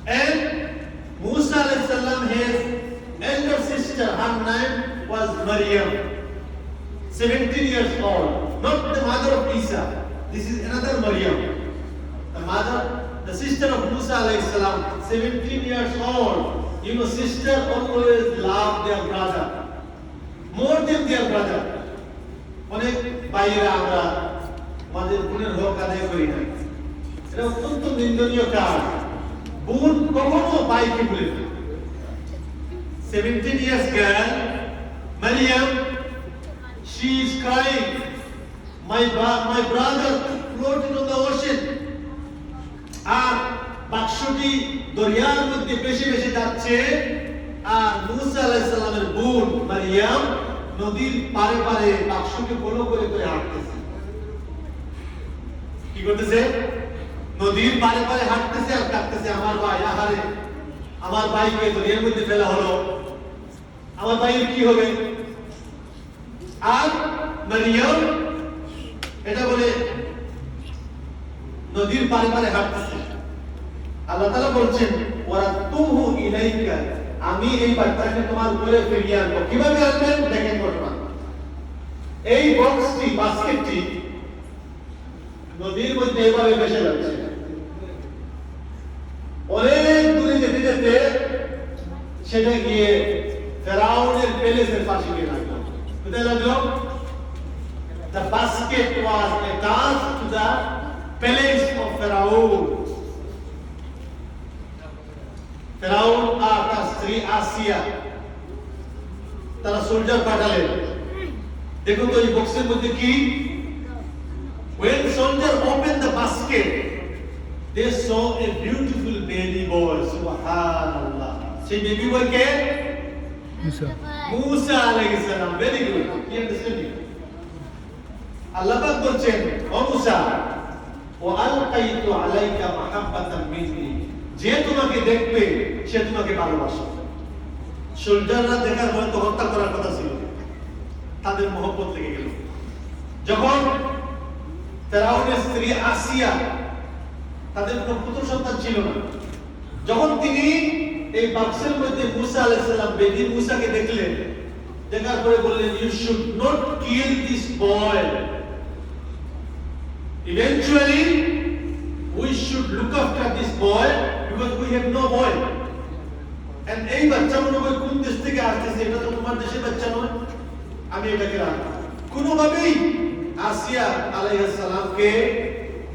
And Musa alayhi salam, his elder sister, her name was Maryam, 17 years old, not the mother of Isa. This is another Maryam, the sister of Musa alayhi salam, 17 years old. You know, sister always love their brother more than their brother. অনেক ভাইয়েরা আমরা আমাদের বোনের হক আদায় করি না, এটা অত্যন্ত নিন্দনীয় কাজ। বোন কখনো ভাইকে ভুলে না। 17 years girl Maryam, she is crying, my brother floated on the ocean. আর বাক্সটি দরিয়ার মধ্যে ভেসে ভেসে যাচ্ছে, আর মুসা আলাইহিস সালামের বোন মারিয়াম নদীর পারে পারে বাক্সকে ফলো করে করে হাঁটতেছে। কি করতেছে? নদীর পারে পারে হাঁটতেছে আর কাঁদতেছে, আমার ভাই, আহারে আমার ভাইকে দরিয়ার মধ্যে ফেলা হলো, আমার ভাইয়ের কি হবে? আর মারিয়াম এটা বলে নদীর পারে পারে হাঁটতেছে। আল্লাহ তাআলা বলছেন, ওয়ারাতুহু ইলাইকা, আমি এই বাচ্চাকে তোমার উপরে ফিরিয়ে আনবো। কিভাবে আনবেন দেখেন ঘটনা। এই বক্সটি, বাস্কেটটি নদীর মধ্যে এভাবে ভেসে যাচ্ছে, অনেক দূরে যেতে যেতে সেটা গিয়ে ফেরাউনের প্যালেসের পাশে গিয়ে লাগলো। কোথায় লাগলো? The basket was attached to the palace of Pharaoh. ফেরাউন আর তার স্ত্রী আসিয়া তারা সোল্জার পাঠালেন। দেখুন তো এই বক্সের মধ্যে কি? When soldier opened the basket, they saw a beautiful baby boy. Subhanallah. সেই baby boy কে? মুসা আলাইহিস সালাম। Very good. You understand? আল্লাহ পাক বলছেন, ও মুসা, ওয়া আলকাইতু আলাইকা মাহাব্বাতাম মিন্নি, যে তোমাকে দেখবে সে তোমাকে ভালোবাসে। সোল্জাররা দেখার পরে তো হত্যা করার কথা ছিল, তাদের মহব্বত লেগে গেল। যখন ফেরাউনের স্ত্রী আসিয়া, তাদের কোনো পুত্র সন্তান ছিল না, যখন তিনি এই বাক্সের মধ্যে মুসা আলাইহিস সালাম বেবি মুসাকে দেখলেন, দেখার পরে বললেন, you should not kill this boy, eventually we should look after this boy because we have no boy. And এই বাচ্চা মনে হয় কোন দেশ থেকে আসছে, এটা তো তোমার দেশের বাচ্চা নয়, আমি এটাকে রাখবো। কোনোভাবেই আসিয়া আলাইহিস সালামকে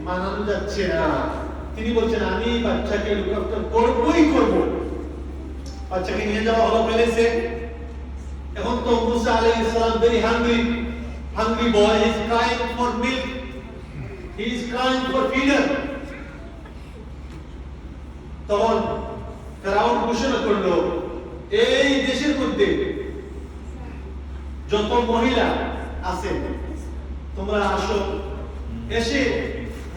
মানানো যাচ্ছে না। তিনি বলছেন, আমি এই বাচ্চাকে লুক আফটার করবই করব। বাচ্চাকে নিয়ে যাওয়া হলো প্যালেসে। এখন তো মুসা আলাইহিস সালাম very hungry boy, he is crying for milk, he is crying for feeder. তখন ফেরাউন ঘোষণা করলো, এই দেশের মধ্যে যত মহিলা আছে তোমরা আসো, এসে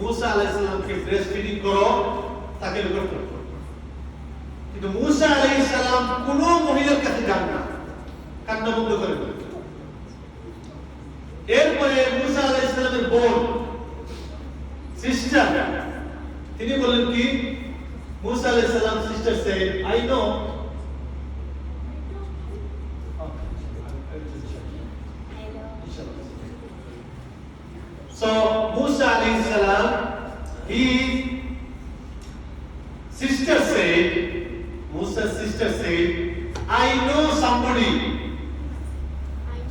মুসা আলাইহিস সালামকে ব্রেস্ট ফিডিং করো, তাকে লুক করো। কিন্তু মুসা আলাইহিস সালাম কোন মহিলার কাছে যান না, কান্না বন্ধ করে দেন। এরপরে মুসা আলাইহিস সালামের বোন, সিস্টার, তিনি বললেন কি? Musa alayhi salam sister said, I know. So Musa alayhi salam, his sister said, Musa's sister said, I know somebody,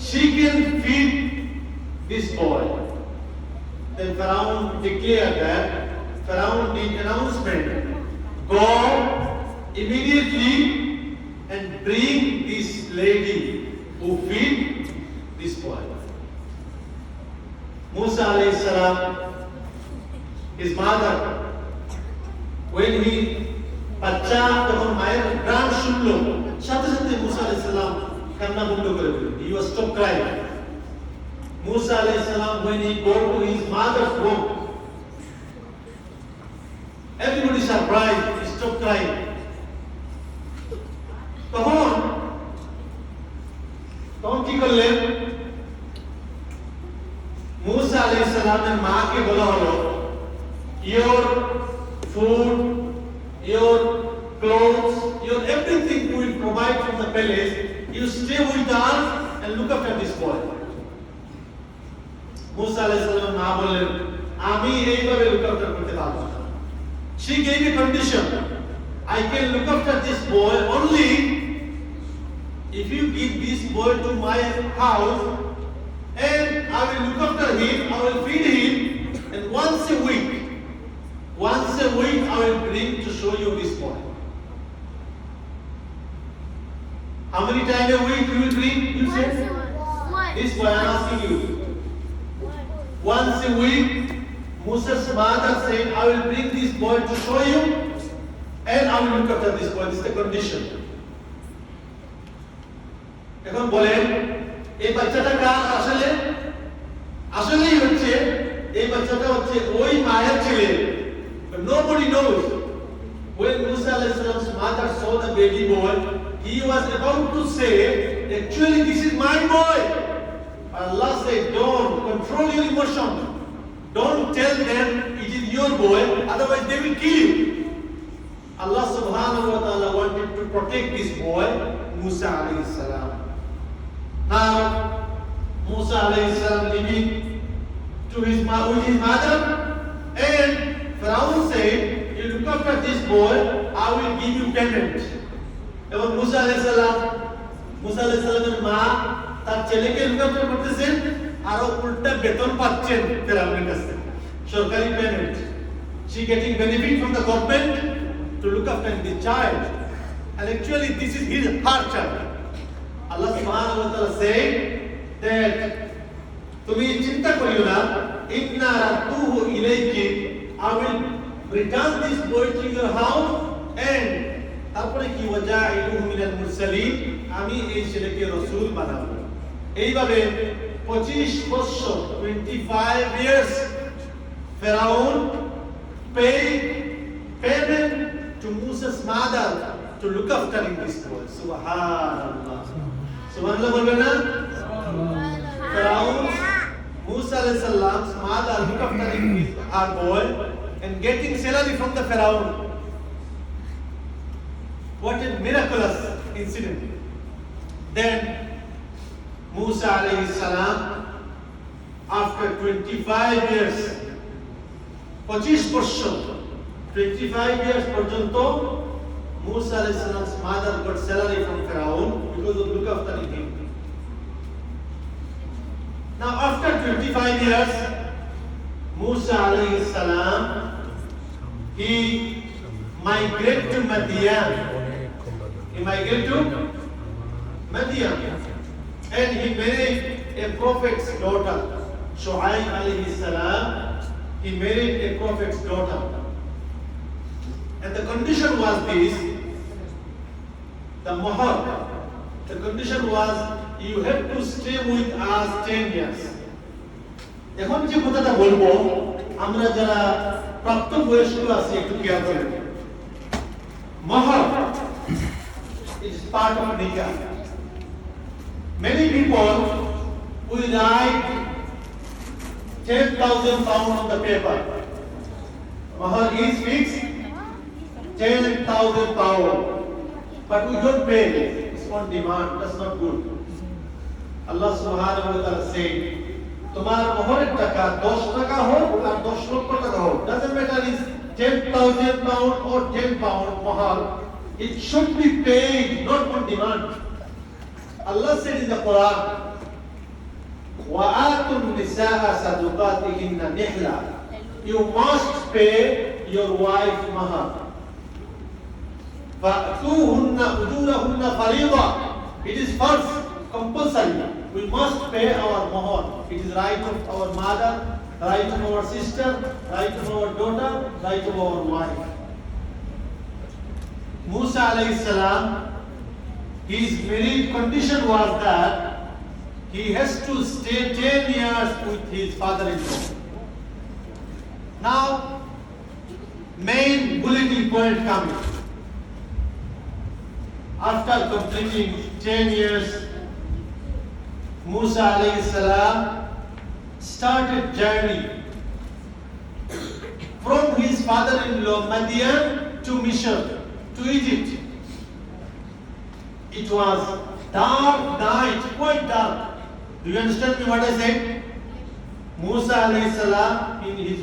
she can feed this boy. Then Pharaoh declared that, Pharaoh did announcement, go immediately and bring this lady who feed this boy. Musa alayhi salam, his mother, when he বাচ্চা তখন মায়ের গান শুনলো, সাথে সাথে মুসা আলাইহিস সালাম কান্না বন্ধ করে দিলেন। He was stopped crying. Musa alayhi salam, when he go to his mother's womb, everybody surprised, he stopped crying. তখন কি করলেন? মুসা আলাইহিস সালামের মাকে বলা হলো, your food, your clothes, your everything we will provide from the palace. You stay with us and look after this boy. Musa alayhi salam na bollen, আমি এইভাবে look after করতে পারবো না. She gave a condition. I can look after this boy only if you give this boy to my house and I will look after him, I will feed him, and once a week I will bring to show you this boy. How many times a week you will bring? You said? This boy I am asking you. Once a week, Musa's mother said, I will bring this boy to show you and I will look after this boy. This is the condition. এখন বলেন এই বাচ্চাটা কার আসলেই হচ্ছে এই বাচ্চাটা হচ্ছে ওই মায়ের ছেলে. But nobody knows. When Musa alayhi salam's mother saw the baby boy, he was about to say, actually this is my boy. Allah said, don't control your emotion. Don't tell them it is your boy, otherwise they will kill you. Allah subhanahu wa ta'ala wanted to protect this boy, Musa alayhi salam. Now, Musa alayhi salam living with his mother, and Pharaoh said, you look after this boy, I will give you payment. এবং মুসা আলাইহিস সালামের মা তার ছেলেকে look after করতেছেন আর উল্টা বেতন পাচ্ছেন ফেরাউনের কাছে সরকারি payment. She getting benefit from the government to look after the child, and actually this is her child. Allah subhanahu wa ta'ala said that তুমি চিন্তা করিও না, ইন্না রাদুহু ইলাইকি, I will return this boy to your house, and তারপরে কি ওয়াজাইলুহু মিনাল মুরসালিন, আমি এই ছেলেকে রাসূল বানাবো. এইভাবে 25 বছর 25 years Pharaoh paid payment to Musa's mother to look after this boy. Subhanallah. Subhanallah বলবেন না? Pharaoh, Musa alayhi salam's mother look after her boy and getting salary from the Pharaoh. What a miraculous incident. Then Musa alayhi salam, after 25 years, 25 বছর 25 years পর্যন্ত Musa alayhi salam's mother got salary from Pharaoh because of look after him. Now after 25 years, Musa alayhi salam, he migrated to Madian. He migrated to Madian, and he married a prophet's daughter, Shu'aib alayhi salam. He married a prophet's daughter, and the condition was this: the mahar. The condition was you have to stay with us 10 years. এখন যে কথাটা বলবো আমরা যারা প্রাপ্তবয়স্ক আছি একটু খেয়াল করেন. Mahar is part of nikah. Many people will write 10,000 pounds on the paper. Mahar is fixed 10,000 pounds, but we don't pay. It's on demand. That's not good. Allah subhanahu wa ta'ala said, তোমার মোহরের টাকা 10 টাকা হোক আর 10 লক্ষ টাকা হোক, doesn't matter is 10,000 pound or 10 pound mahar, it should be paid, not on demand. Allah said in the Quran, وَآتُوا النِّسَاءَ صَدُقَاتِهِنَّ نِحْلًا, you must pay your wife mahar. فَأْتُوهُنَّ أُجُورَهُنَّ فَرِيضَةً, it is first compulsory. We must pay our mahar. It is right of our mother, right of our sister, right of our daughter, right of our wife. Musa alayhi salam, his marriage condition was that he has to stay 10 years with his father-in-law. Now, main bulletin point coming. After completing 10 years, Musa alayhi salam started journey from his father-in-law Madian to Misr. to Egypt. It was dark night, quite dark. Do you understand me what I said? Musa alayhi salam in his